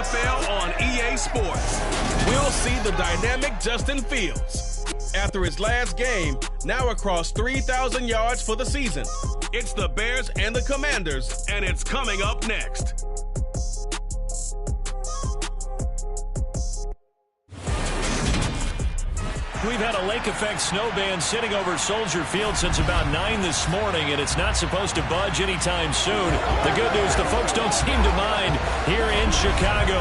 NFL on EA Sports. We'll see the dynamic Justin Fields after his last game, now across 3,000 yards for the season. It's the Bears and the Commanders, and it's coming up next. We've had a lake effect snow band sitting over Soldier Field since about 9 this morning, and it's not supposed to budge anytime soon. The good news, the folks don't seem to mind here in Chicago.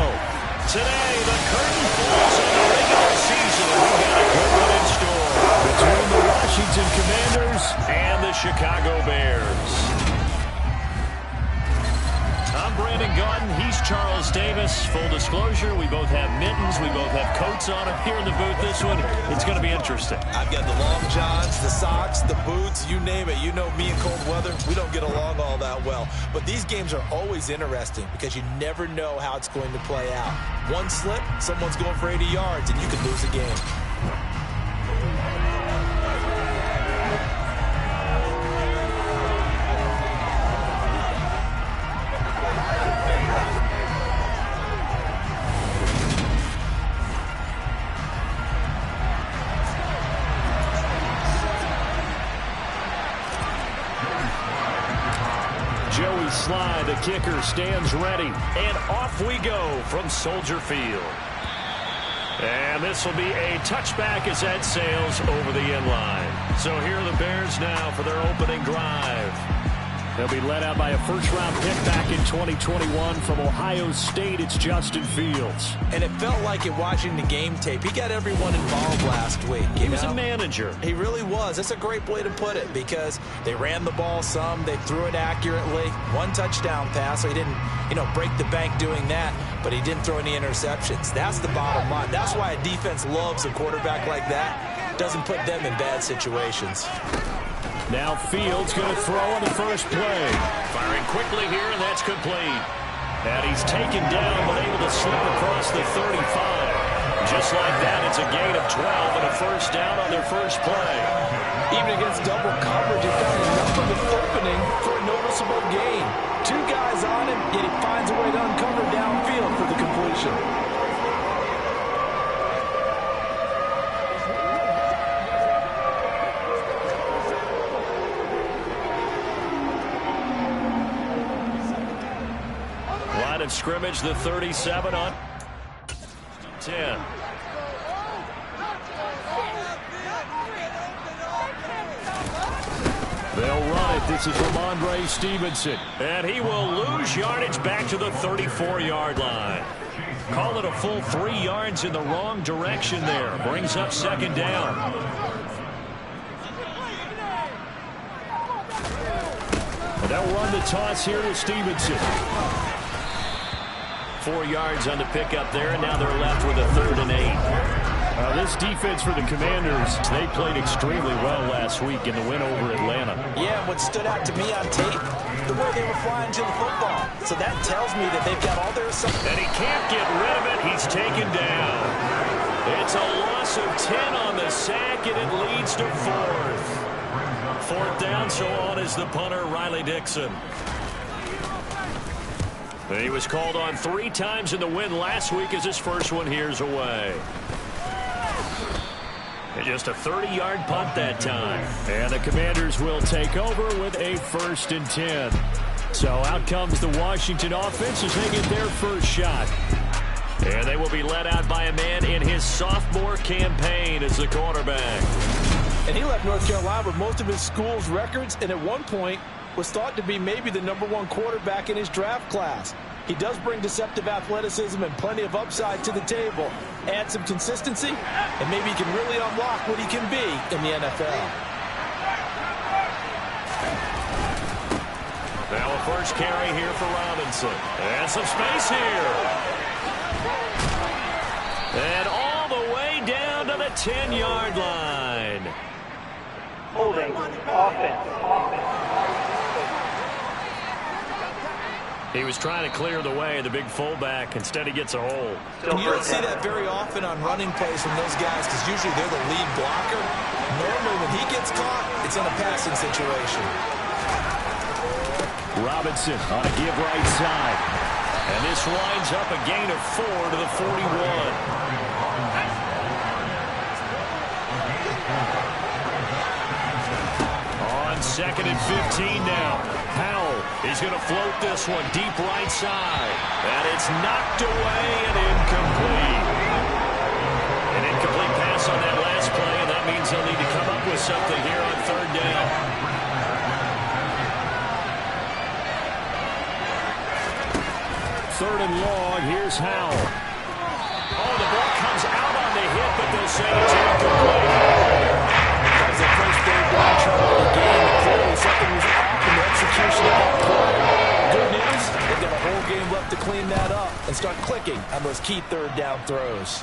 Today, the curtain falls on the regular season, and we've got a good one in store between the Washington Commanders and the Chicago Bears. I'm Brandon Gaudin. He's Charles Davis. Full disclosure, we both have mittens. We both have coats on here in the booth. This one, it's going to be interesting. I've got the long johns, the socks, the boots, you name it. You know me in cold weather, we don't get along all that well. But these games are always interesting because you never know how it's going to play out. One slip, someone's going for 80 yards, and you could lose a game. Joey Slye, the kicker, stands ready. And off we go from Soldier Field. And this will be a touchback as that sails over the end line. So here are the Bears now for their opening drive. They'll be led out by a first-round pick back in 2021 from Ohio State. It's Justin Fields. And it felt like it watching the game tape. He got everyone involved last week. He was a manager. He really was. That's a great way to put it because they ran the ball some. They threw it accurately. One touchdown pass, so he didn't, break the bank doing that, but he didn't throw any interceptions. That's the bottom line. That's why a defense loves a quarterback like that. Doesn't put them in bad situations. Now Fields going to throw on the first play. Firing quickly here, and that's complete. And he's taken down, but able to slip across the 35. Just like that, it's a gain of 12 and a first down on their first play. Even against double coverage, he found enough of an opening for a noticeable gain. Two guys on him, yet he finds a way to uncover downfield for the completion. 'Line of scrimmage, the 37 on 10. They'll run it. This is Ramondre Stevenson. And he will lose yardage back to the 34-yard line. Call it a full 3 yards in the wrong direction there. Brings up second down. And they'll run the toss here with Stevenson. 4 yards on the pickup there, and now they're left with a 3rd and 8. This defense for the Commanders, they played extremely well last week in the win over Atlanta. Yeah, what stood out to me on tape, the way they were flying to the football. So that tells me that they've got all their... And he can't get rid of it. He's taken down. It's a loss of 10 on the sack, and it leads to 4th. 4th down, so on is the punter, Riley Dixon. He was called on 3 times in the win last week as his first one here's away. And just a 30-yard punt that time. And the Commanders will take over with a 1st and 10. So out comes the Washington offense as they get their first shot. And they will be led out by a man in his sophomore campaign as the quarterback. And he left North Carolina with most of his school's records, and at one point was thought to be maybe the #1 quarterback in his draft class. He does bring deceptive athleticism and plenty of upside to the table. Add some consistency, and maybe he can really unlock what he can be in the NFL. Now a first carry here for Robinson. And some space here. And all the way down to the 10-yard line. Holding offense. He was trying to clear the way, the big fullback. Instead, he gets a hole. And you don't see that very often on running plays from those guys because usually they're the lead blocker. Normally, when he gets caught, it's in a passing situation. Robinson on a give right side. And this winds up a gain of 4 to the 41. On 2nd and 15 now. Howell is going to float this one deep right side. And it's knocked away and incomplete. An incomplete pass on that last play, and that means they'll need to come up with something here on 3rd down. Third and long, here's Howell. Oh, the ball comes out on the hit, but they'll say it's incomplete. That was the first third down try of the game. Clearly something was off in the execution of that play. Good news, they've got a whole game left to clean that up and start clicking on those key 3rd down throws.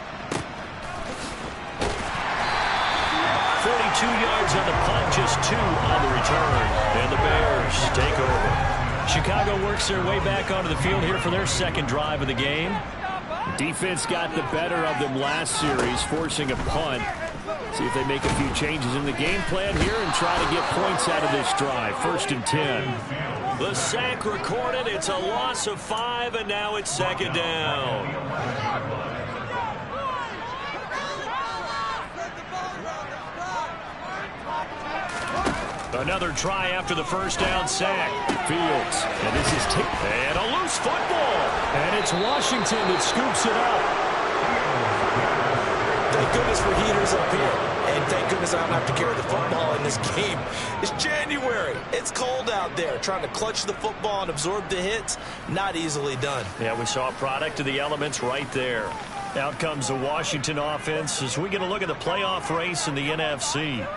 42 yards on the punt, just 2 on the return. And the Bears take over. Chicago works their way back onto the field here for their 2nd drive of the game. The defense got the better of them last series, forcing a punt. See if they make a few changes in the game plan here and try to get points out of this drive. 1st and 10. The sack recorded. It's a loss of 5, and now it's 2nd down. Another try after the 1st down sack. Fields. And this is and a loose football. And it's Washington that scoops it up. Thank goodness for heaters up here. And thank goodness I don't have to carry the football in this game. It's January. It's cold out there. Trying to clutch the football and absorb the hits, not easily done. Yeah, we saw a product of the elements right there. Out comes the Washington offense as we get a look at the playoff race in the NFC.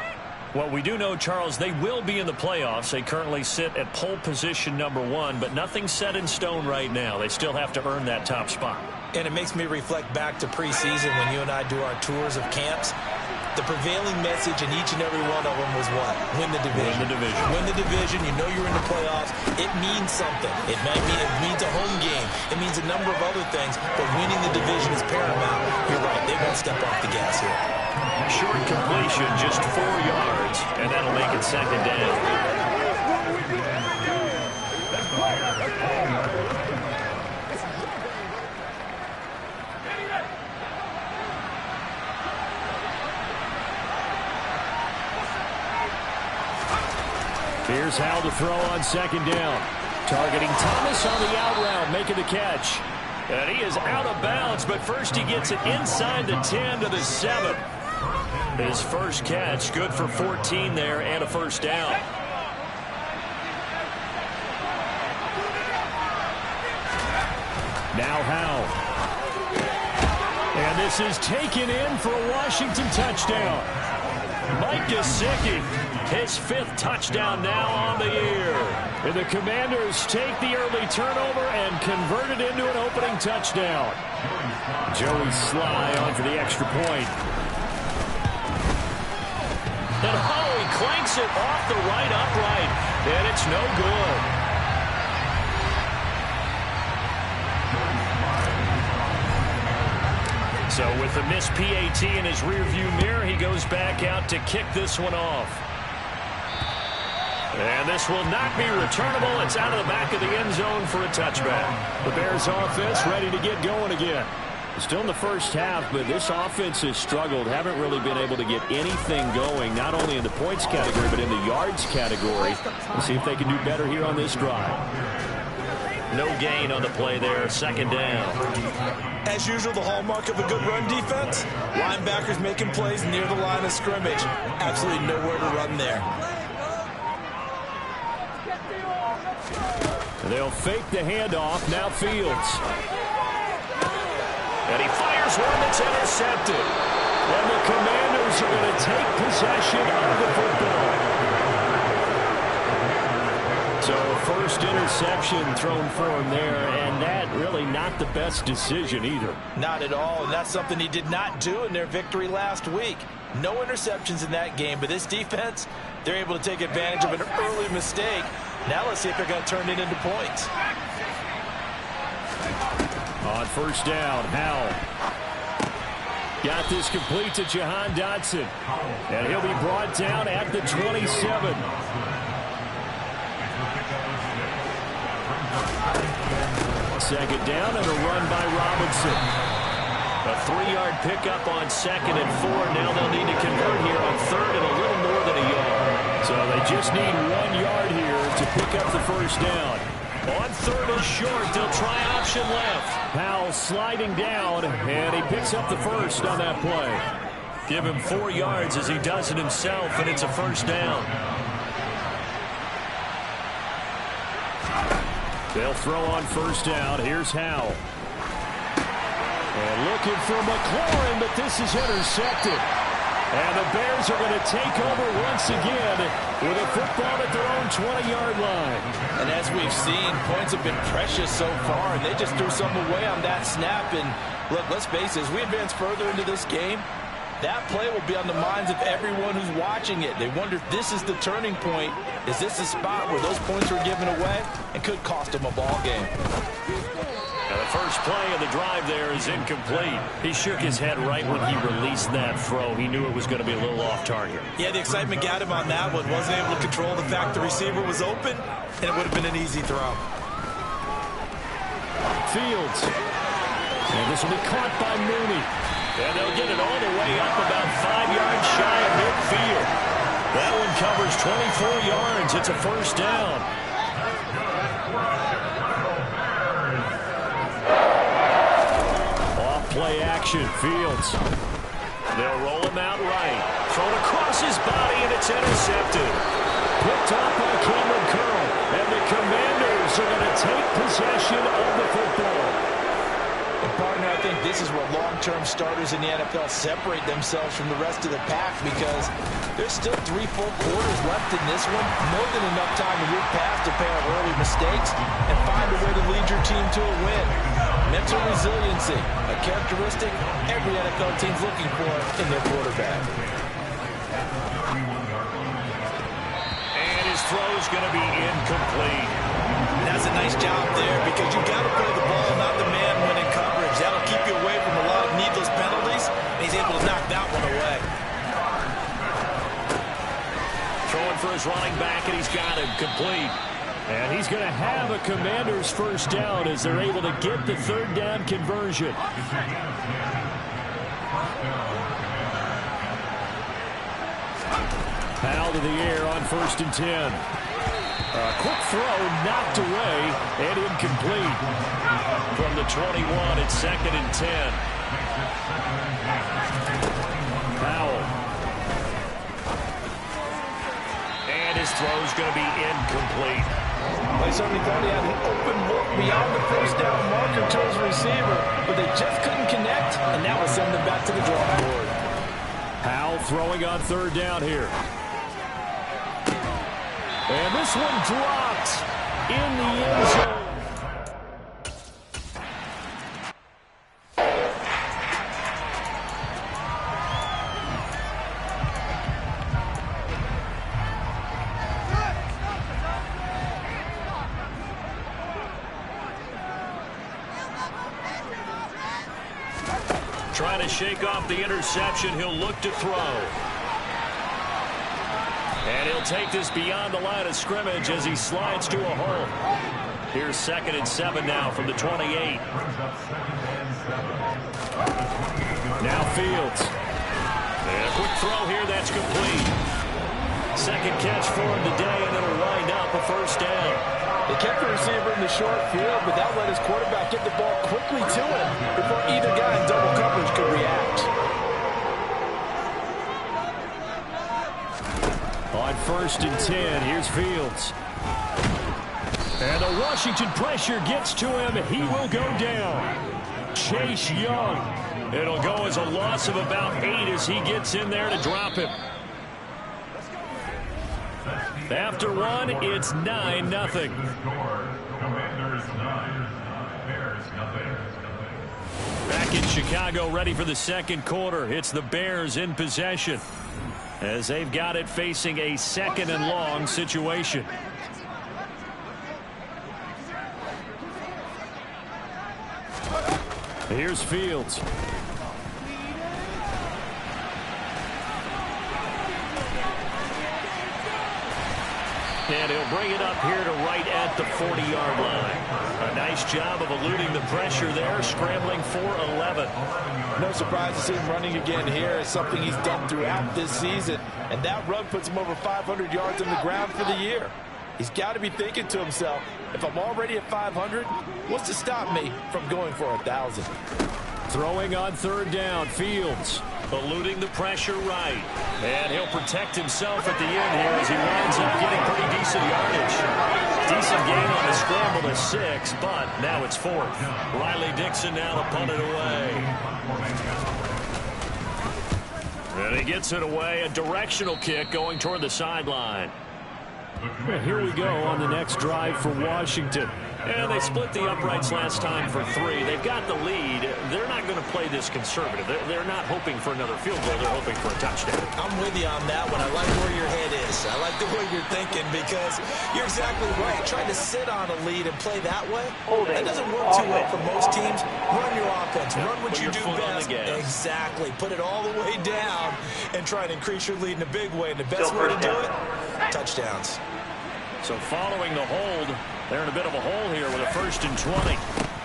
Well, we do know, Charles, they will be in the playoffs. They currently sit at pole position number 1, but nothing's set in stone right now. They still have to earn that top spot. And it makes me reflect back to preseason when you and I do our tours of camps. The prevailing message in each and every one of them was what? Win the division. Win the division. Win the division. You know you're in the playoffs. It means something. It means a home game. It means a number of other things, but winning the division is paramount. You're right. They won't step off the gas here. Short completion, just 4 yards, and that'll make it 2nd down. Here's Howell to throw on 2nd down. Targeting Thomas on the out route, making the catch. And he is out of bounds, but first he gets it inside the 10 to the 7. His first catch, good for 14 there and a 1st down. Now Howell. And this is taken in for a Washington touchdown. Mike Gesicki, his 5th touchdown now on the year. And the Commanders take the early turnover and convert it into an opening touchdown. Joey Sly on for the extra point. And he clanks it off the right upright, and it's no good. So with the missed PAT in his rearview mirror, he goes back out to kick this one off. And this will not be returnable. It's out of the back of the end zone for a touchback. The Bears offense ready to get going again. Still in the first half, but this offense has struggled. Haven't really been able to get anything going, not only in the points category, but in the yards category. Let's see if they can do better here on this drive. No gain on the play there, 2nd down. As usual, the hallmark of a good run defense, linebackers making plays near the line of scrimmage. Absolutely nowhere to run there. They'll fake the handoff. Now Fields. And he fires one that's intercepted. And the Commanders are going to take possession of the football. So first interception thrown for him there, and that really not the best decision either. Not at all, and that's something he did not do in their victory last week. No interceptions in that game, but this defense, they're able to take advantage of an early mistake. Now let's see if they're going to turn it into points. On 1st down, Howell. Got this complete to Jahan Dotson. And he'll be brought down at the 27. second down and a run by Robinson. A 3-yard pickup on 2nd and 4. Now they'll need to convert here on 3rd and a little more than a yard. So they just need 1 yard here to pick up the first down. On 3rd and short, they'll try option left. Powell sliding down, and he picks up the first on that play. Give him 4 yards as he does it himself, and it's a first down. They'll throw on first down. Here's Howell. And looking for McLaurin, but this is intercepted. And the Bears are going to take over once again with a football at their own 20-yard line. And as we've seen, points have been precious so far, and they just threw some away on that snap. And look, let's face it, as we advance further into this game, that play will be on the minds of everyone who's watching it. They wonder if this is the turning point. Is this a spot where those points were given away and could cost them a ball game? Now the first play of the drive there is incomplete. He shook his head right when he released that throw. He knew it was going to be a little off target. Yeah, the excitement got him on that one. Wasn't able to control the fact the receiver was open, and it would have been an easy throw. Fields. And this will be caught by Mooney. And they'll get it all the way up about 5 yards shy of midfield. That one covers 24 yards. It's a first down. Off play action. Fields. They'll roll him out right. Thrown across his body, and it's intercepted. Picked up by Cameron Curl. And the Commanders are going to take possession of the football. And partner, I think this is where long-term starters in the NFL separate themselves from the rest of the pack, because there's still 3 full quarters left in this one. More than enough time to move past a pair of early mistakes and find a way to lead your team to a win. Mental resiliency, a characteristic every NFL team's looking for in their quarterback. And his throw's going to be incomplete. That's a nice job there, because you've got to play the ball, not the man when in coverage. That'll keep you away from a lot of needless penalties. And he's able to knock that one away. Throwing for his running back, and he's got him complete. And he's going to have a Commander's first down as they're able to get the 3rd down conversion. Powell to the air on 1st and 10. A quick throw knocked away and incomplete. From the 21, it's 2nd and 10. Powell. And his throw's going to be incomplete. They certainly thought he had an open look beyond the first down marker to his receiver, but they just couldn't connect, and that will send them back to the drawing board. Powell throwing on 3rd down here. And this one dropped in the end zone. Trying to shake off the interception. He'll look to throw. And he'll take this beyond the line of scrimmage as he slides to a hole. Here's 2nd and 7 now from the 28. Now Fields. And a quick throw here, that's complete. 2nd catch for him today, and it'll wind up a first down. They kept the receiver in the short field, but that let his quarterback get the ball quickly to him before either guy in double coverage could react. On 1st and 10, here's Fields. And the Washington pressure gets to him. He will go down. Chase Young. It'll go as a loss of about 8 as he gets in there to drop him. After one, it's 9-0. Back in Chicago, ready for the 2nd quarter. It's the Bears in possession, as they've got it facing a 2nd and long situation. Here's Fields. And he'll bring it up here to right at the 40-yard line. A nice job of eluding the pressure there, scrambling for 11. No surprise to see him running again here. It's something he's done throughout this season. And that run puts him over 500 yards on the ground for the year. He's got to be thinking to himself, if I'm already at 500, what's to stop me from going for 1,000? Throwing on third down, Fields. Eluding the pressure right. And he'll protect himself at the end here as he winds up getting pretty decent yardage. Decent gain on the scramble to 6, but now it's 4th. Riley Dixon now to punt it away. And he gets it away. A directional kick going toward the sideline. Well, here we go on the next drive for Washington. And they split the uprights last time for 3. They've got the lead. They're not going to play this conservative. They're not hoping for another field goal. They're hoping for a touchdown. I'm with you on that one. I like where your head is. I like the way you're thinking because you're exactly right. Trying to sit on a lead and play that way, that doesn't work too well for most teams. Run your offense. Run what you do best. Exactly. Put it all the way down and try and increase your lead in a big way. And the best way to do it, touchdowns. So following the hold, they're in a bit of a hole here with a 1st and 20.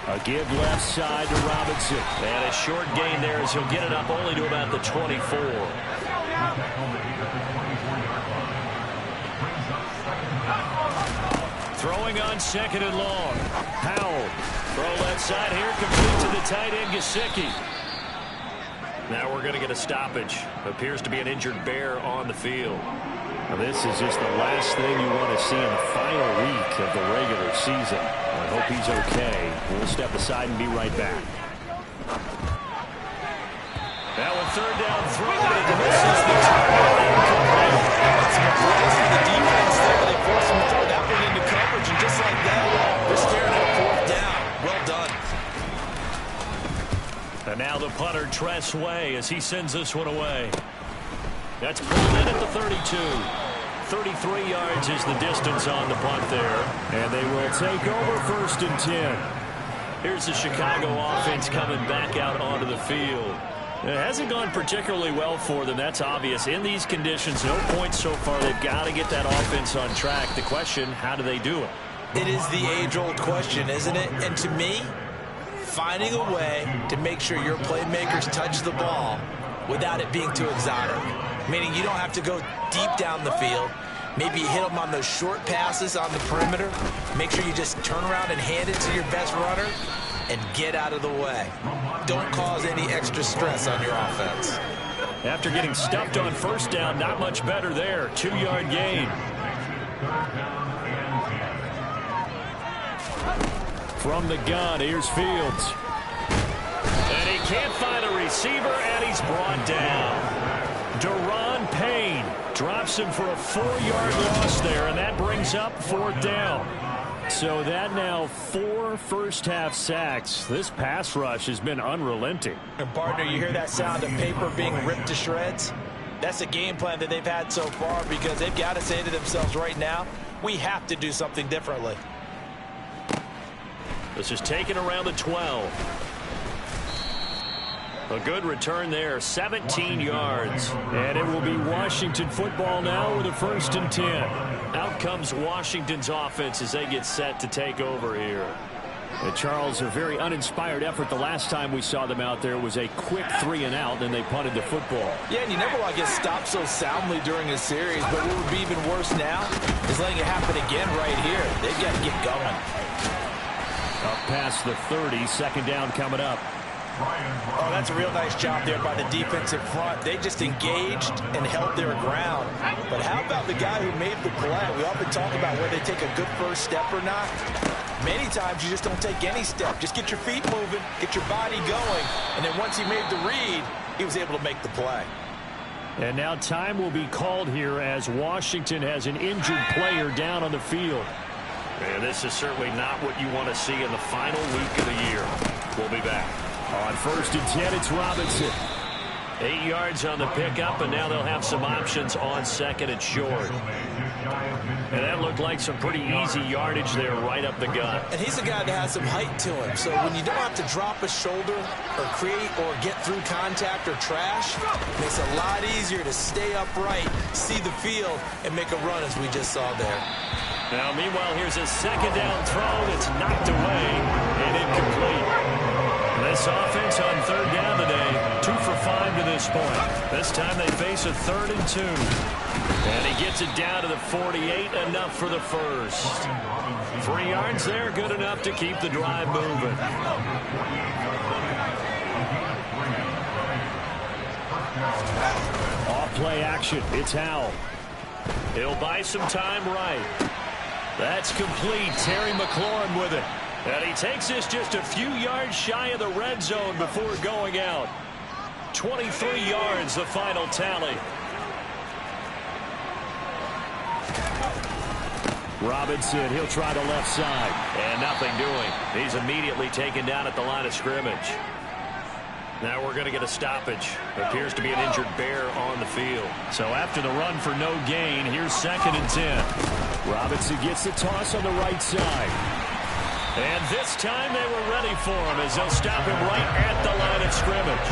A give left side to Robinson. And a short gain there as he'll get it up only to about the 24. Throwing on 2nd and long. Howell. Throw left side here, complete to the tight end, Gesicki. Now we're going to get a stoppage. Appears to be an injured Bear on the field. Now this is just the last thing you want to see in the final week of the regular season. I hope he's okay. We'll step aside and be right back. Now a 3rd down throw, but it misses the target. The defense there, they force him to throw that one into coverage, and just like that, they're staring at 4th down. Well done. And now the punter, Tress Way, as he sends this one away. That's pulled in at the 32. 33 yards is the distance on the punt there. And they will take over 1st and 10. Here's the Chicago offense coming back out onto the field. It hasn't gone particularly well for them. That's obvious. In these conditions, no points so far. They've got to get that offense on track. The question, how do they do it? It is the age-old question, isn't it? And to me, finding a way to make sure your playmakers touch the ball without it being too exotic. Meaning you don't have to go deep down the field. Maybe you hit them on those short passes on the perimeter. Make sure you just turn around and hand it to your best runner and get out of the way. Don't cause any extra stress on your offense. After getting stuffed on 1st down, not much better there. 2-yard gain. From the gun, here's Fields. And he can't find a receiver, and he's brought down. Daron Payne drops him for a 4-yard loss there, and that brings up 4th down. So that now 4 first-half sacks. This pass rush has been unrelenting. And partner, you hear that sound of paper being ripped to shreds? That's a game plan that they've had so far because they've got to say to themselves right now, we have to do something differently. This is taken around the 12. A good return there, 17 yards. And it will be Washington football now with a 1st and 10. Out comes Washington's offense as they get set to take over here. And Charles, a very uninspired effort. The last time we saw them out there was a quick 3-and-out, and they punted the football. Yeah, and you never want to get stopped so soundly during a series, but what would be even worse now is letting it happen again right here. They've got to get going. Up past the 30, 2nd down coming up. Oh, that's a real nice job there by the defensive front. They just engaged and held their ground. But how about the guy who made the play? We often talk about whether they take a good first step or not. Many times you just don't take any step. Just get your feet moving, get your body going, and then once he made the read, he was able to make the play. And now time will be called here as Washington has an injured player down on the field. And this is certainly not what you want to see in the final week of the year. We'll be back. On 1st and 10, it's Robinson. 8 yards on the pickup, and now they'll have some options on 2nd and short. And that looked like some pretty easy yardage there right up the gut. And he's a guy that has some height to him, so when you don't have to drop a shoulder or create or get through contact or trash, it makes it a lot easier to stay upright, see the field, and make a run as we just saw there. Now, meanwhile, here's a second down throw that's knocked away and incomplete. This offense on third down today, 2 for 5 to this point. This time they face a 3rd and 2. And he gets it down to the 48, enough for the first. 3 yards there, good enough to keep the drive moving. Off play action, it's Howell. He'll buy some time right. That's complete. Terry McLaurin with it. And he takes this just a few yards shy of the red zone before going out. 23 yards, the final tally. Robinson, he'll try the left side. And nothing doing. He's immediately taken down at the line of scrimmage. Now we're going to get a stoppage. Appears to be an injured Bear on the field. So after the run for no gain, here's 2nd and 10. Robinson gets the toss on the right side. And this time they were ready for him as they'll stop him right at the line of scrimmage.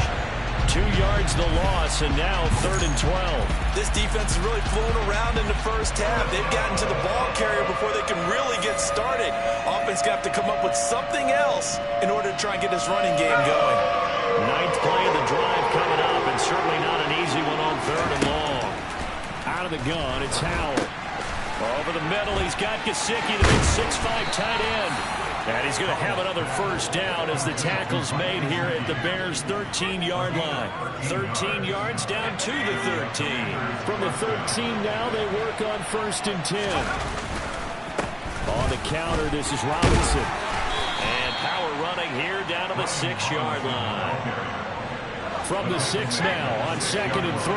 2 yards the loss, and now 3rd and 12. This defense has really flown around in the first half. They've gotten to the ball carrier before they can really get started. Offense got to come up with something else in order to try and get this running game going. 9th play of the drive coming up, and certainly not an easy one on 3rd and long. Out of the gun, it's Howell. Over the middle, he's got Gesicki, the big 6'5" tight end. And he's going to have another first down as the tackle's made here at the Bears' 13-yard line. 13 yards down to the 13. From the 13 now, they work on 1st and 10. On the counter, this is Robinson. And power running here down to the 6-yard line. From the 6 now on 2nd and 3.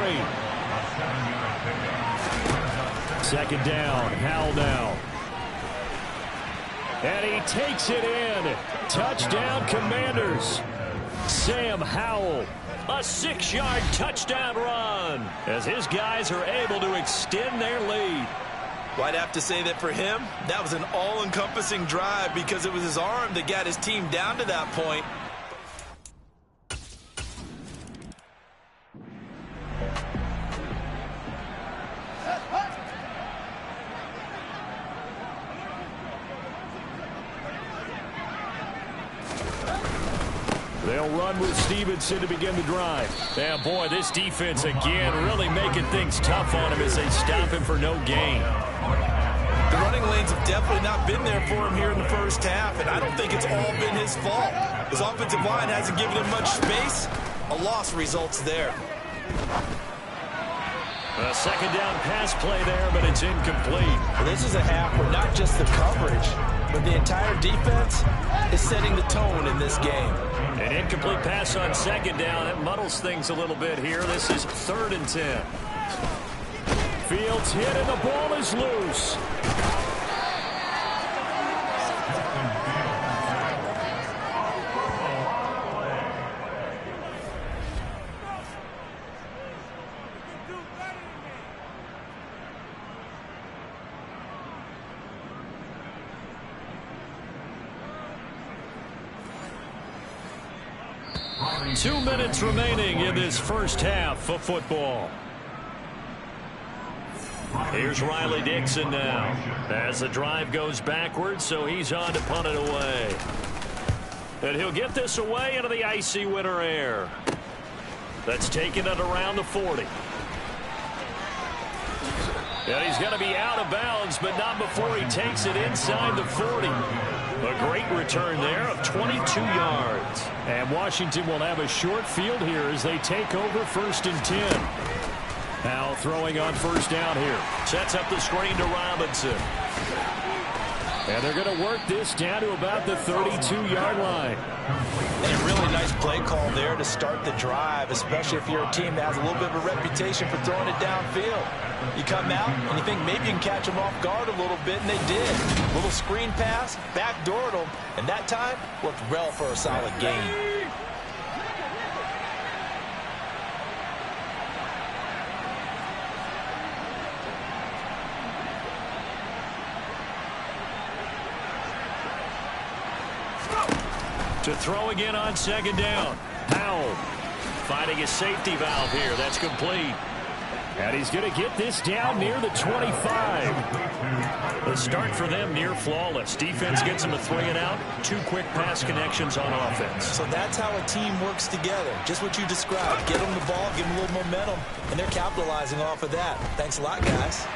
2nd down, Howell now. And he takes it in. Touchdown, Commanders. Sam Howell, a 6-yard touchdown run as his guys are able to extend their lead. Well, I'd have to say that for him, that was an all-encompassing drive because it was his arm that got his team down to that point. They'll run with Stevenson to begin the drive. Yeah, boy, this defense again really making things tough on him as they stop him for no gain. The running lanes have definitely not been there for him here in the first half, and I don't think it's all been his fault. His offensive line hasn't given him much space. A loss results there. A 2nd down pass play there, but it's incomplete. Well, this is a half where not just the coverage, but the entire defense is setting the tone in this game. An incomplete pass on 2nd down. That muddles things a little bit here. This is 3rd and 10. Fields hit and the ball is loose. Two minutes remaining in this first half of football. Here's Riley Dixon now as the drive goes backwards, so he's on to punt it away. And he'll get this away into the icy winter air. That's taken it around the 40. And he's going to be out of bounds, but not before he takes it inside the 40. A great return there of 22 yards. And Washington will have a short field here as they take over 1st and 10. Now throwing on 1st down here. Sets up the screen to Robinson. And they're going to work this down to about the 32-yard line. And a really nice play call there to start the drive, especially if you're a team that has a little bit of a reputation for throwing it downfield. You come out and you think maybe you can catch them off guard a little bit, and they did. A little screen pass, backdoored them, and that time worked well for a solid gain. To throw again on 2nd down. Howell finding a safety valve here. That's complete. And he's going to get this down near the 25. The start for them near flawless. Defense gets them a 3-and-out. 2 quick pass connections on offense. So that's how a team works together. Just what you described. Get them the ball, give them a little momentum, and they're capitalizing off of that. Thanks a lot, guys.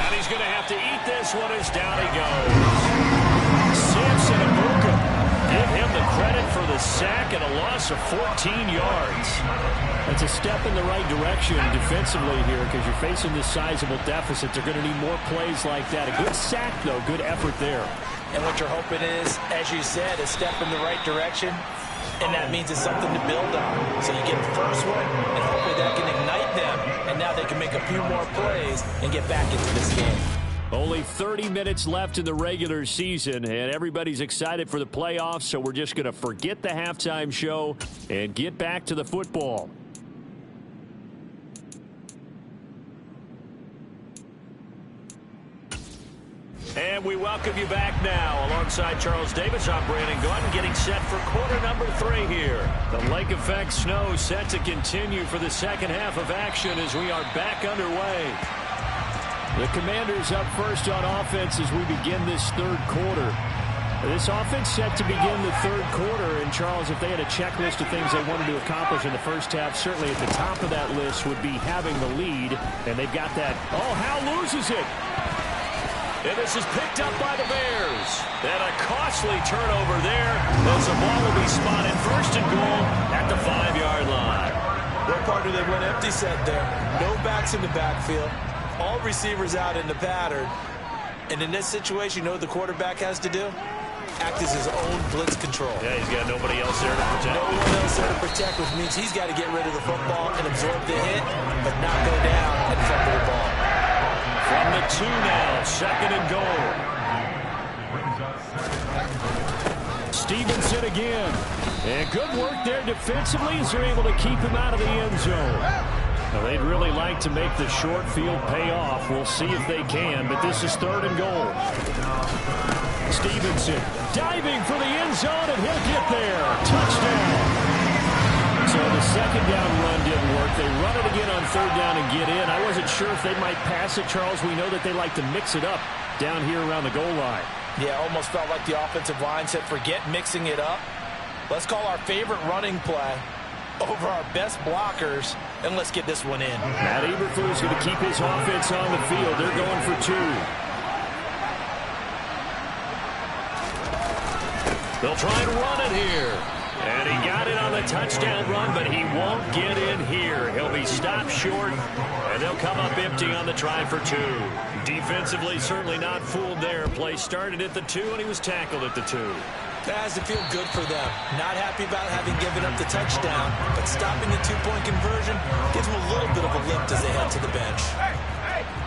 And he's going to have to eat this one as down he goes. Samson Abuka. Give him the credit for the sack and a loss of 14 yards. That's a step in the right direction defensively here because you're facing this sizable deficit. They're going to need more plays like that. A good sack, though. Good effort there. And what you're hoping is, as you said, a step in the right direction, and that means it's something to build on. So you get the first one, and hopefully that can ignite them, and now they can make a few more plays and get back into this game. Only 30 minutes left in the regular season, and everybody's excited for the playoffs, so we're just going to forget the halftime show and get back to the football. And we welcome you back now. Alongside Charles Davis, I'm Brandon Gaudin, getting set for quarter number 3 here. The lake effect snow set to continue for the second half of action as we are back underway. The Commanders up first on offense as we begin this third quarter. This offense set to begin the third quarter, and Charles, if they had a checklist of things they wanted to accomplish in the first half, certainly at the top of that list would be having the lead, and they've got that. Oh, Howell loses it. And this is picked up by the Bears. And a costly turnover there as the ball will be spotted first and goal at the 5-yard line. What part do they went empty set there? No backs in the backfield. All receivers out in the pattern. And in this situation, you know what the quarterback has to do? Act as his own blitz control. Yeah, he's got nobody else there to protect. No one else there to protect, which means he's got to get rid of the football and absorb the hit, but not go down and fumble the ball. From the 2 now, second and goal. Stevenson again. And good work there defensively as they're able to keep him out of the end zone. Now, they'd really like to make the short field pay off. We'll see if they can, but this is third and goal. Stevenson diving for the end zone, and he'll get there. Touchdown. So the second down run didn't work. They run it again on third down and get in. I wasn't sure if they might pass it, Charles. We know that they like to mix it up down here around the goal line. Yeah, almost felt like the offensive line said, forget mixing it up. Let's call our favorite running play over our best blockers, and let's get this one in. Matt Eberflus going to keep his offense on the field. They're going for 2. They'll try and run it here. And he got it on the touchdown run, but he won't get in here. He'll be stopped short, and they'll come up empty on the try for 2. Defensively, certainly not fooled there. Play started at the 2, and he was tackled at the 2. That has to feel good for them. Not happy about having given up the touchdown, but stopping the 2-point conversion gives them a little bit of a lift as they head to the bench.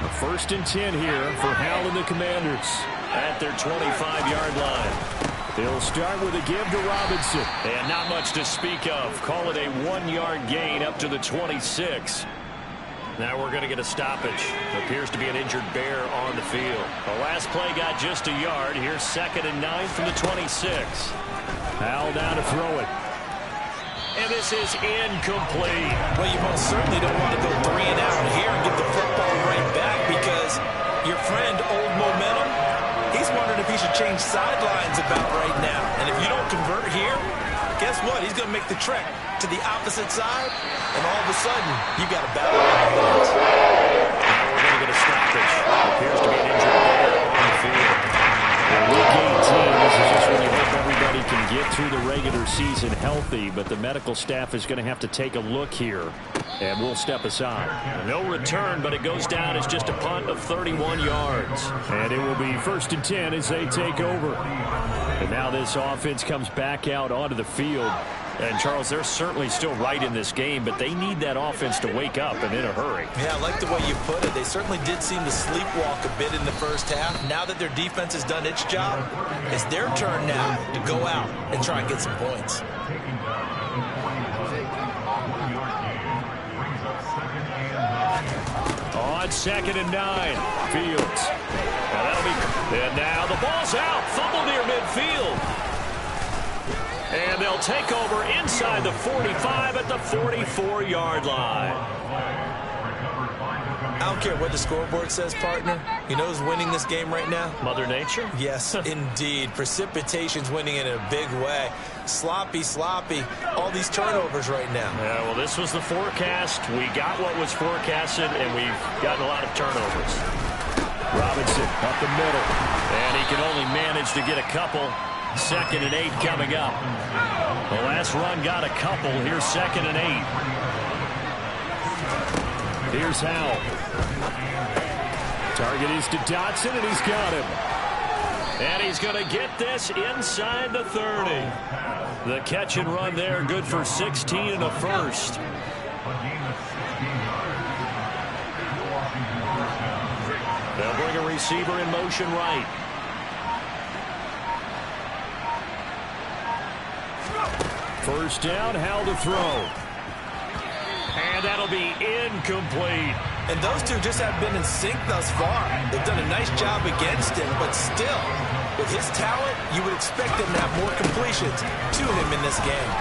A 1st and 10 here for Howell and the Commanders at their 25-yard line. They'll start with a give to Robinson. And not much to speak of. Call it a 1-yard gain up to the 26. Now we're going to get a stoppage. Appears to be an injured Bear on the field. The last play got just a yard. Here's 2nd and 9 from the 26. Howell down to throw it. And this is incomplete. Well, you most certainly don't want to go 3 and out here and get the football right back because your friend, Old Momentum, he's wondering if he should change sidelines about right now. And if you don't convert here, guess what? He's going to make the trek to the opposite side, and all of a sudden, you got a battle on your hands. Now we're going to get a stoppage. Appears to be an injured Bear on the field. Week 18, this is just when you hope everybody can get through the regular season healthy, but the medical staff is going to have to take a look here, and we'll step aside. No return, but it goes down as just a punt of 31 yards. And it will be 1st and 10 as they take over. And now this offense comes back out onto the field. And, Charles, they're certainly still right in this game, but they need that offense to wake up and in a hurry. Yeah, I like the way you put it. They certainly did seem to sleepwalk a bit in the first half. Now that their defense has done its job, it's their turn now to go out and try and get some points. On 2nd and 9, Fields. And now the ball's out. Fumble near midfield. And they'll take over inside the 45 at the 44-yard line. I don't care what the scoreboard says, partner. You know who's winning this game right now? Mother Nature? Yes, indeed. Precipitation's winning in a big way. Sloppy, all these turnovers right now. Yeah, well, this was the forecast. We got what was forecasted, and we've gotten a lot of turnovers. Robinson up the middle. And he can only manage to get a couple. 2nd and 8 coming up. The last run got a couple. Here's 2nd and 8. Here's Howell. Target is to Dotson, and he's got him. And he's going to get this inside the 30. The catch and run there, good for 16 and a first. They'll bring a receiver in motion right. First down, Howell to throw. And that'll be incomplete. And those two just have been in sync thus far. They've done a nice job against him, but still, with his talent, you would expect him to have more completions to him in this game.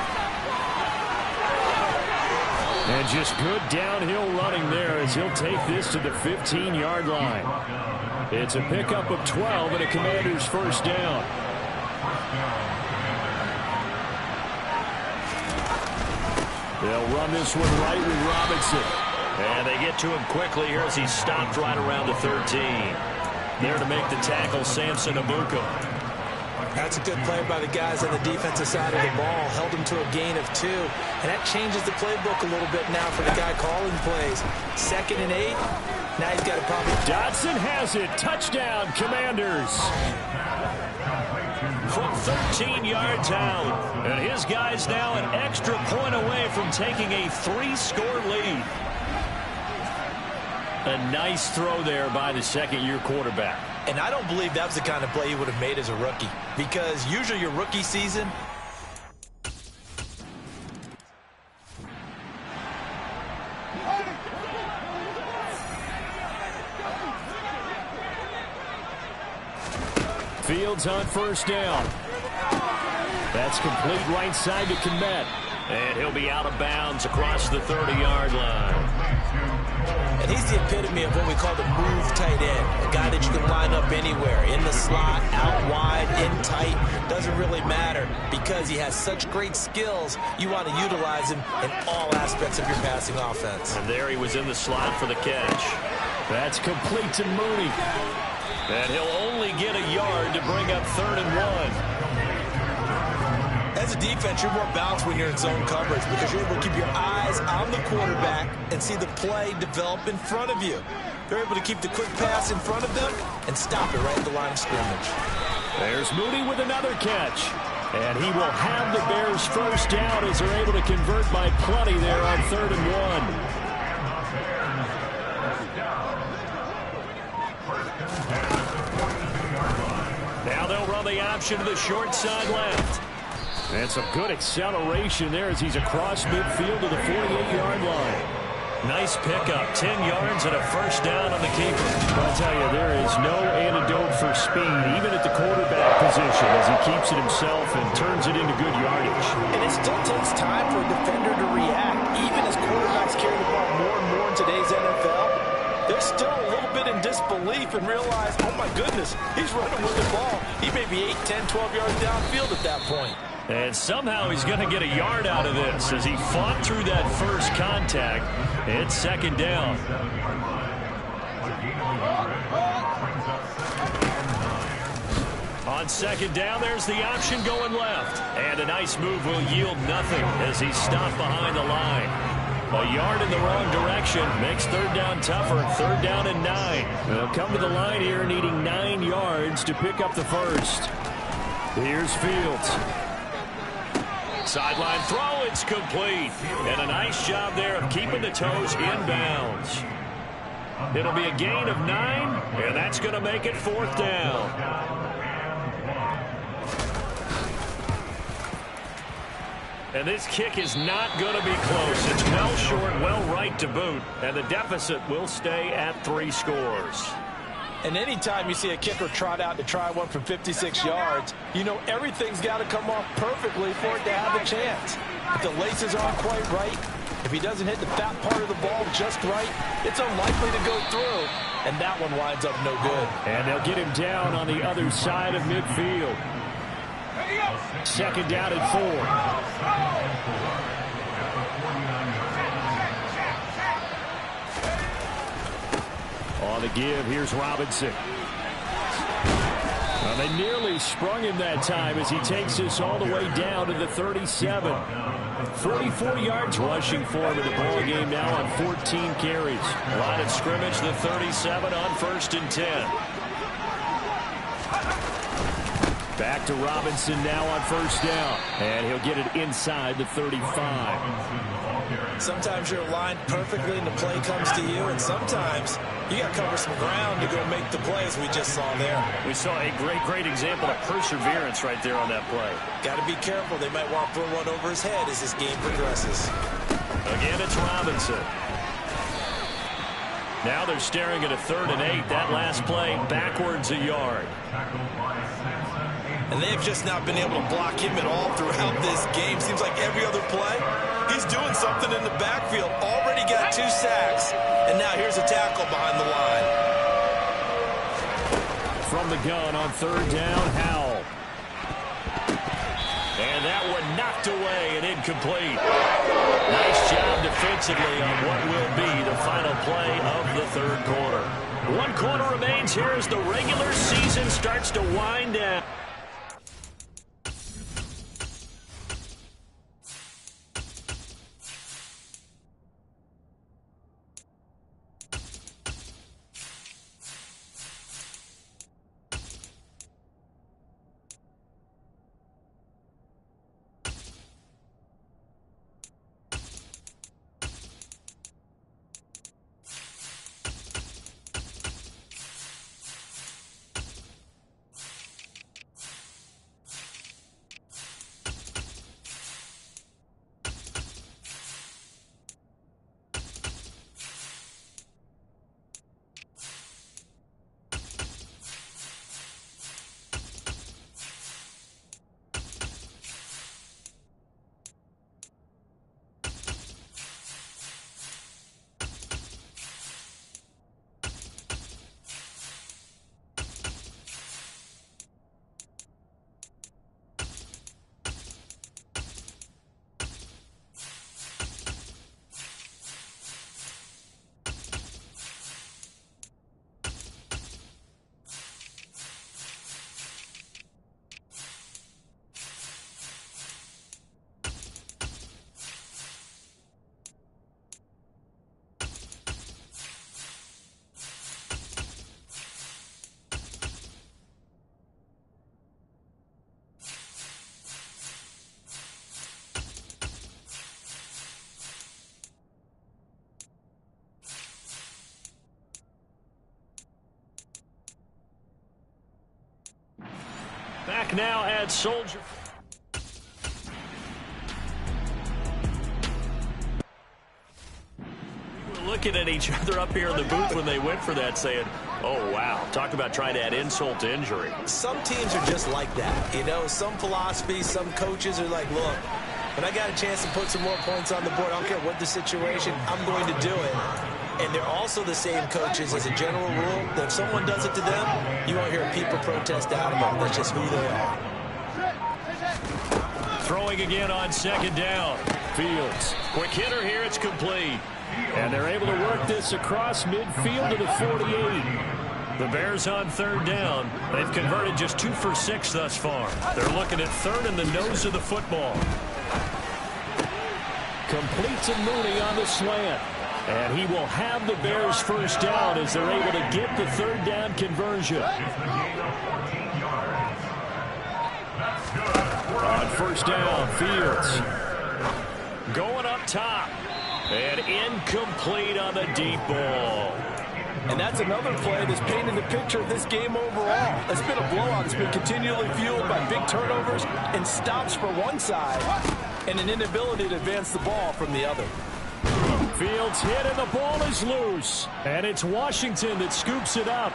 And just good downhill running there as he'll take this to the 15-yard line. It's a pickup of 12 and a Commanders first down. They'll run this one right with Robinson. And they get to him quickly here as he's stopped right around the 13. There to make the tackle, Samson Abuka. That's a good play by the guys on the defensive side of the ball. Held him to a gain of 2. And that changes the playbook a little bit now for the guy calling plays. 2nd and 8. Now he's got a problem. Dotson has it. Touchdown, Commanders. From 13 yards out. And his guy's now an extra point away from taking a 3-score lead. A nice throw there by the second-year quarterback. And I don't believe that was the kind of play he would have made as a rookie. Because usually your rookie season, Fields on first down. That's complete right side to Kmet. And he'll be out of bounds across the 30-yard line. and he's the epitome of what we call the move tight end, a guy that you can line up anywhere, in the slot, out wide, in tight, doesn't really matter because he has such great skills. You want to utilize him in all aspects of your passing offense. And there he was in the slot for the catch. That's complete to Mooney. And he'll only get a yard to bring up 3rd and 1. As a defense, you're more balanced when you're in zone coverage because you're able to keep your eyes on the quarterback and see the play develop in front of you. They're able to keep the quick pass in front of them and stop it right at the line of scrimmage. There's Mooney with another catch. And he will have the Bears first down as they're able to convert by plenty there on 3rd and 1. Now they'll run the option to the short side left. And some good acceleration there as he's across midfield to the 48-yard line. Nice pickup, 10 yards and a first down on the keeper. I'll tell you, there is no antidote for speed, even at the quarterback position, as he keeps it himself and turns it into good yardage. And it still takes time for a defender to react. Even as quarterbacks carry the ball more and more in today's NFL, they're still a little bit in disbelief and realize, oh my goodness, he's running with the ball. He may be 8, 10, 12 yards downfield at that point. And somehow he's going to get a yard out of this as he fought through that first contact. It's second down. On second down, there's the option going left. And a nice move will yield nothing as he's stopped behind the line. A yard in the wrong direction makes 3rd down tougher. 3rd down and 9. They'll come to the line here needing 9 yards to pick up the first. Here's Fields. Sideline throw, it's complete. And a nice job there of keeping the toes inbounds. It'll be a gain of 9, and that's going to make it 4th down. And this kick is not going to be close. It's well short, well right to boot, and the deficit will stay at 3 scores. And anytime you see a kicker trot out to try one from 56 yards, you know everything's got to come off perfectly for it to have a chance. If the laces aren't quite right, If he doesn't hit the fat part of the ball just right, it's unlikely to go through. And that one winds up no good. And they'll get him down on the other side of midfield. Second down and 4. On the give, here's Robinson. Well, they nearly sprung him that time as he takes this all the way down to the 37. 44 yards rushing for him in the ball game now on 14 carries. Line of scrimmage, the 37 on 1st and 10. Back to Robinson now on 1st down. And he'll get it inside the 35. Sometimes you're aligned perfectly and the play comes to you, and sometimes you got to cover some ground to go make the play, as we just saw there. We saw a great example of perseverance right there on that play. Got to be careful. They might want to throw one over his head as this game progresses. Again, it's Robinson. Now they're staring at a 3rd and 8. That last play backwards a yard. And they've just not been able to block him at all throughout this game. Seems like every other play, he's doing something in the backfield. Already got 2 sacks, and now here's a tackle behind the line. From the gun on 3rd down, Howell. And that one knocked away and incomplete. Nice job defensively on what will be the final play of the 3rd quarter. 1 quarter remains here as the regular season starts to wind down. Back now at Soldier. We were looking at each other up here in the booth when they went for that, saying, oh, wow. Talk about trying to add insult to injury. Some teams are just like that. You know, some philosophies, some coaches are like, look, when I got a chance to put some more points on the board, I don't care what the situation, I'm going to do it. And they're also the same coaches as a general rule that if someone does it to them, you won't hear people protest out of them. That's just who they are. Throwing again on 2nd down. Fields. Quick hitter here. It's complete. And they're able to work this across midfield to the 48. The Bears on 3rd down. They've converted just 2 for 6 thus far. They're looking at 3rd in the nose of the football. Complete to Mooney on the slant. And he will have the Bears 1st down as they're able to get the 3rd down conversion. On 1st down, Fields. Going up top. And incomplete on the deep ball. And that's another play that's painted the picture of this game overall. It's been a blowout. It's been continually fueled by big turnovers and stops for one side and an inability to advance the ball from the other. Fields hit and the ball is loose. And it's Washington that scoops it up.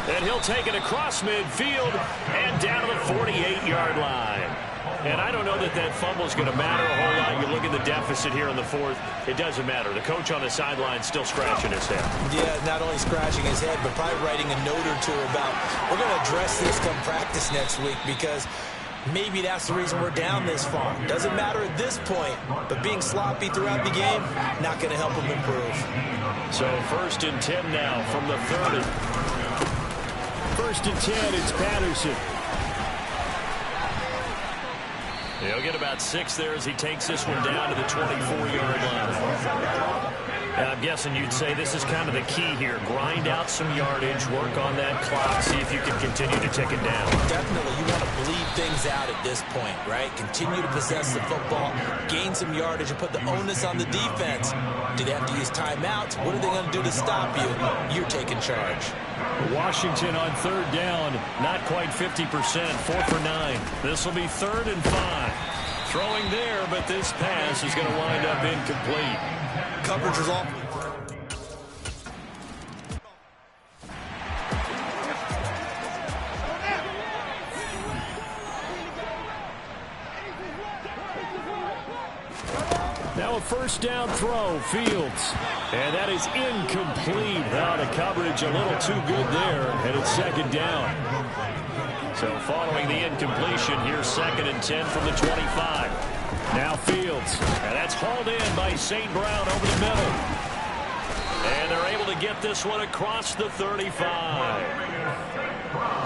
And he'll take it across midfield and down to the 48-yard line. And I don't know that that fumble is going to matter a whole lot. You look at the deficit here in the fourth. It doesn't matter. The coach on the sideline still scratching his head. Yeah, not only scratching his head, but probably writing a note or two about, we're going to address this come practice next week, because maybe that's the reason we're down this far. Doesn't matter at this point, but being sloppy throughout the game, not going to help him improve. So 1st and 10 now from the 30. 1st and 10, it's Patterson. He'll get about 6 there as he takes this one down to the 24-yard line. And I'm guessing you'd say this is kind of the key here. Grind out some yardage, work on that clock, see if you can continue to tick it down. Definitely, you want to bleed things out at this point, right? Continue to possess the football, gain some yardage, and put the onus on the defense. Do they have to use timeouts? What are they going to do to stop you? You're taking charge. Washington on 3rd down. Not quite 50%, 4 for 9. This will be 3rd and 5. Throwing there, but this pass is going to wind up incomplete. Coverage is off. Now a 1st down throw, Fields. And that is incomplete. Now the coverage a little too good there, and it's 2nd down. So following the incompletion, here's 2nd and 10 from the 25. Now Fields. And that's hauled in by St. Brown over the middle. And they're able to get this one across the 35.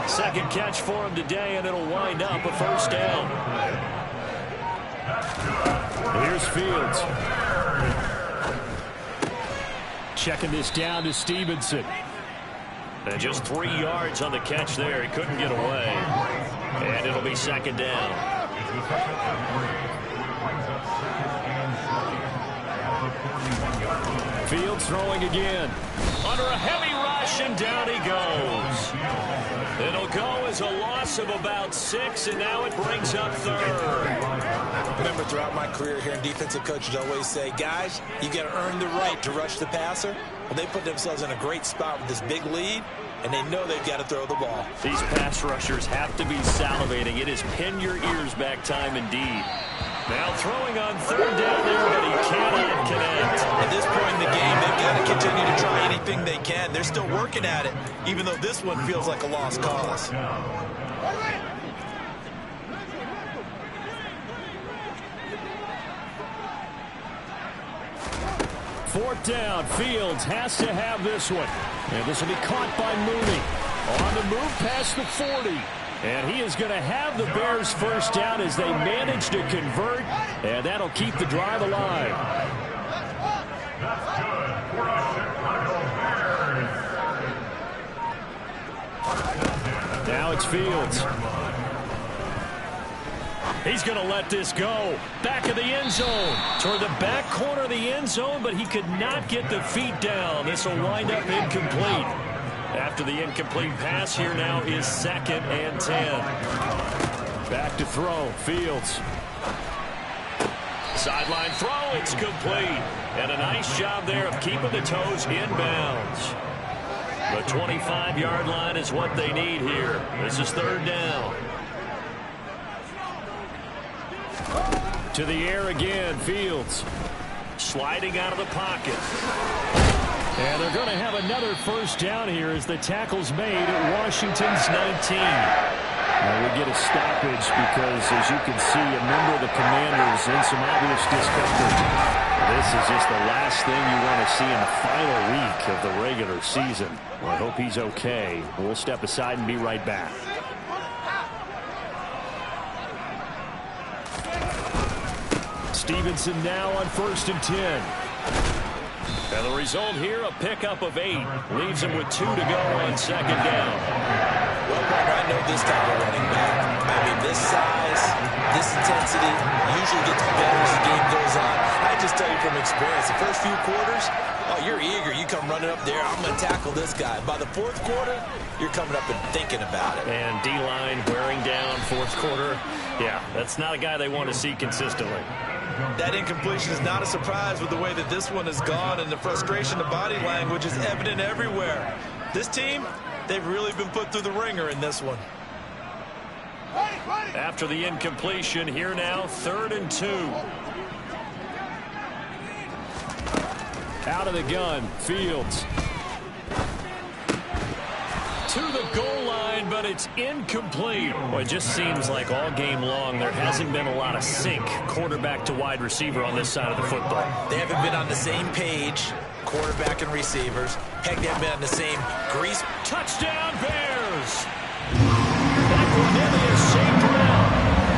2nd catch for him today, and it'll wind up a 1st down. Here's Fields. Checking this down to Stevenson. And just 3 yards on the catch there. He couldn't get away. And it'll be 2nd down. Fields throwing again. Under a heavy rush, and down he goes. It'll go as a loss of about 6, and now it brings up 3rd. Remember, throughout my career here, defensive coaches always say, guys, you got to earn the right to rush the passer. Well, they put themselves in a great spot with this big lead, and they know they've got to throw the ball. These pass rushers have to be salivating. It is pin your ears back time indeed. Now throwing on 3rd down there, but he cannot connect. At this point in the game, they've got to continue to try anything they can. They're still working at it, even though this one feels like a lost cause. Fourth down, Fields has to have this one. And this will be caught by Mooney. On the move past the 40. And he is going to have the Bears 1st down as they manage to convert. And that'll keep the drive alive. Now it's Fields. He's going to let this go. Back of the end zone. Toward the back corner of the end zone, but he could not get the feet down. This will wind up incomplete. After the incomplete pass, here now is 2nd and 10. Back to throw, Fields. Sideline throw, it's complete. And a nice job there of keeping the toes inbounds. The 25-yard line is what they need here. This is 3rd down. To the air again, Fields. Sliding out of the pocket. And they're going to have another 1st down here as the tackle's made at Washington's 19. Now we get a stoppage because, as you can see, a member of the Commanders in some obvious discomfort. This is just the last thing you want to see in the final week of the regular season. Well, I hope he's okay. We'll step aside and be right back. Stevenson now on 1st and 10. And the result here, a pickup of 8. Leaves him with 2 to go on 2nd down. Well, I know this type of running back. I mean, this size, this intensity usually gets better as the game goes on. I just tell you from experience, the first few quarters, oh, you're eager. You come running up there, I'm going to tackle this guy. By the 4th quarter, you're coming up and thinking about it. And D-line wearing down 4th quarter. Yeah, that's not a guy they want to see consistently. That incompletion is not a surprise with the way that this one has gone, and the frustration, the body language is evident everywhere. This team, they've really been put through the ringer in this one. After the incompletion, here now, 3rd and 2. Out of the gun, Fields. To the goal line, but it's incomplete. Well, it just seems like all game long there hasn't been a lot of sync quarterback to wide receiver on this side of the football. They haven't been on the same page, quarterback and receivers. Heck, they haven't been on the same grease. Touchdown, Bears! That Cornelius St. Brown,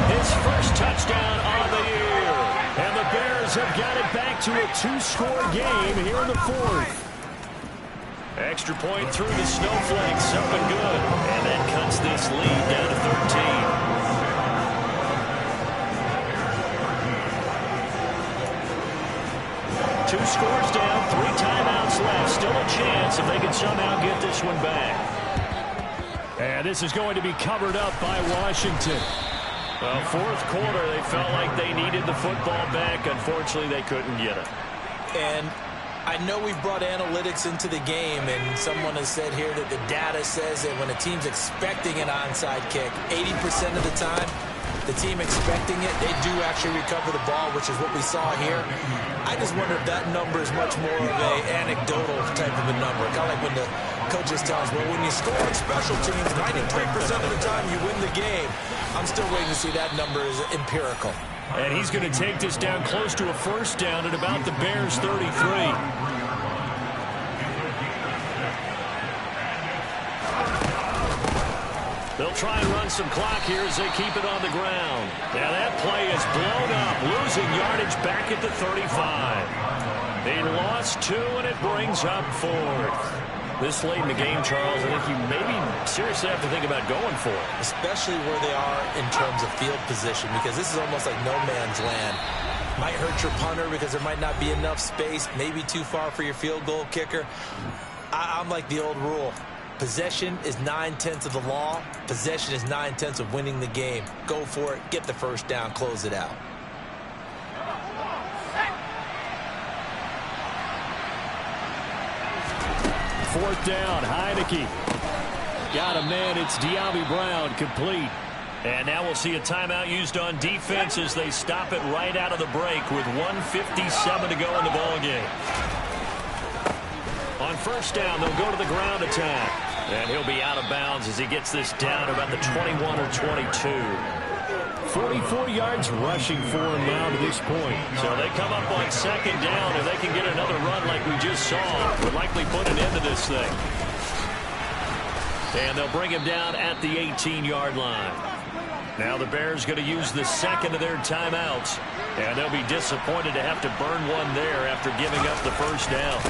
his first touchdown on the year. And the Bears have got it back to a 2-score game here in the 4th. Extra point through the Snowflakes, up and good. And that cuts this lead down to 13. 2 scores down, 3 timeouts left. Still a chance if they can somehow get this one back. And this is going to be covered up by Washington. Well, 4th quarter, they felt like they needed the football back. Unfortunately, they couldn't get it. And I know we've brought analytics into the game, and someone has said here that the data says that when a team's expecting an onside kick, 80% of the time, the team expecting it, they do actually recover the ball, which is what we saw here. I just wonder if that number is much more of an anecdotal type of a number. Kind of like when the coaches tell us, well, when you score on special teams, 93% of the time you win the game. I'm still waiting to see that number is empirical. And he's going to take this down close to a 1st down at about the Bears' 33. They'll try and run some clock here as they keep it on the ground. Now that play is blown up, losing yardage back at the 35. They lost 2, and it brings up 4th. This late in the game, Charles, I think you maybe seriously have to think about going for it. Especially where they are in terms of field position, because this is almost like no man's land. Might hurt your punter because there might not be enough space, maybe too far for your field goal kicker. I'm like the old rule. Possession is 9/10 of the law. Possession is 9/10 of winning the game. Go for it. Get the 1st down. Close it out. Fourth down, Heineke. Got a man, it's De'Ami Brown, complete. And now we'll see a timeout used on defense as they stop it right out of the break with 1:57 to go in the ballgame. On 1st down, they'll go to the ground attack. And he'll be out of bounds as he gets this down about the 21 or 22. 44 yards rushing for him now to this point. So they come up on 2nd down, and they can get another run like we just saw. Would likely put an end to this thing. And they'll bring him down at the 18-yard line. Now the Bears going to use the 2nd of their timeouts. And they'll be disappointed to have to burn one there after giving up the 1st down.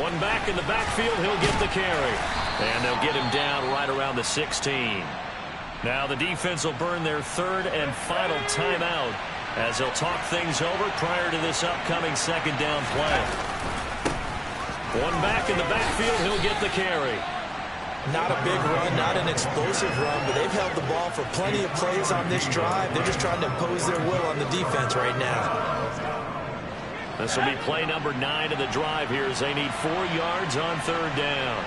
One back in the backfield, he'll get the carry. And they'll get him down right around the 16. Now the defense will burn their 3rd and final timeout as they'll talk things over prior to this upcoming 2nd down play. One back in the backfield, he'll get the carry. Not a big run, not an explosive run, but they've held the ball for plenty of plays on this drive. They're just trying to impose their will on the defense right now. This will be play number 9 of the drive here as they need 4 yards on 3rd down.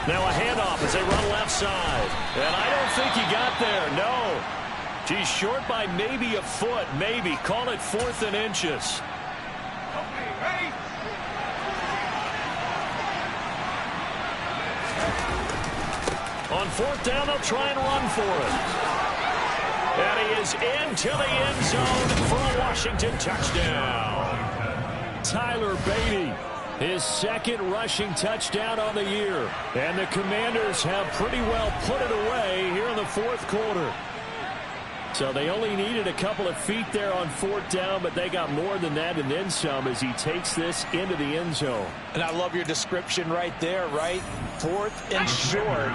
Now a handoff as they run left side. And I don't think he got there, no. He's short by maybe a foot, maybe. Call it 4th and inches. On 4th down, they'll try and run for it. And he is into the end zone for a Washington touchdown. Tyler Beatty, his 2nd rushing touchdown on the year. And the Commanders have pretty well put it away here in the 4th quarter. So they only needed a couple of feet there on 4th down, but they got more than that and then some as he takes this into the end zone. And I love your description right there, right? 4th and short.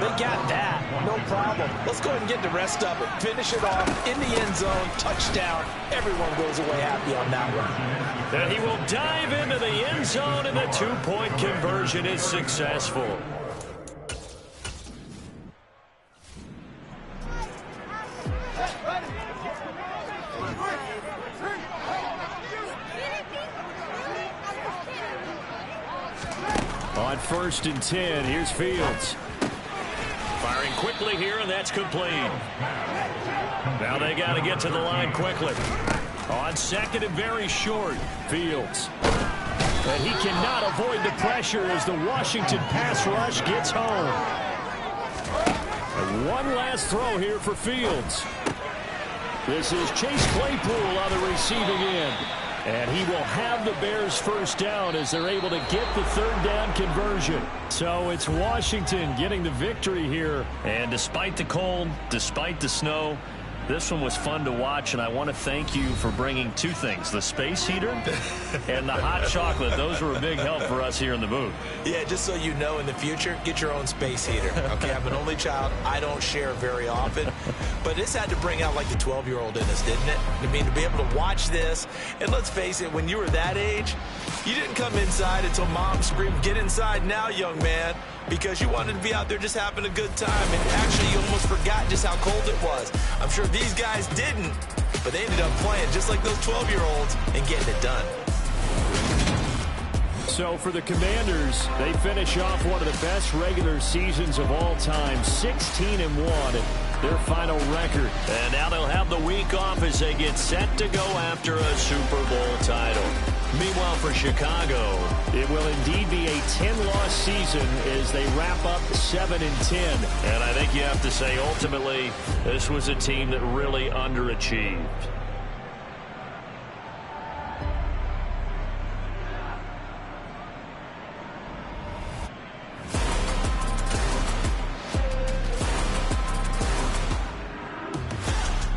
They got that. No problem. Let's go ahead and get the rest of it. Finish it off in the end zone. Touchdown. Everyone goes away happy on that one. And he will dive into the end zone, and the 2-point conversion is successful. On 1st and 10, here's Fields. Firing quickly here, and that's complete. Now they got to get to the line quickly. On 2nd and very short, Fields. And he cannot avoid the pressure as the Washington pass rush gets home. And one last throw here for Fields. This is Chase Claypool on the receiving end. And he will have the Bears first down as they're able to get the 3rd down conversion. So it's Washington getting the victory here. And despite the cold, despite the snow, this one was fun to watch, and I want to thank you for bringing 2 things, the space heater and the hot chocolate. Those were a big help for us here in the booth. Yeah, just so you know, in the future, get your own space heater. Okay, I'm an only child. I don't share very often. But this had to bring out, like, the 12-year-old in us, didn't it? I mean, to be able to watch this, and let's face it, when you were that age, you didn't come inside until Mom screamed, "Get inside now, young man," because you wanted to be out there just having a good time, and actually you almost forgot just how cold it was. I'm sure these guys didn't, but they ended up playing just like those 12-year-olds and getting it done. So for the Commanders, they finish off one of the best regular seasons of all time, 16-1, their final record. And now they'll have the week off as they get set to go after a Super Bowl title. Meanwhile, for Chicago, it will indeed be a 10-loss season as they wrap up 7-10. And I think you have to say, ultimately, this was a team that really underachieved.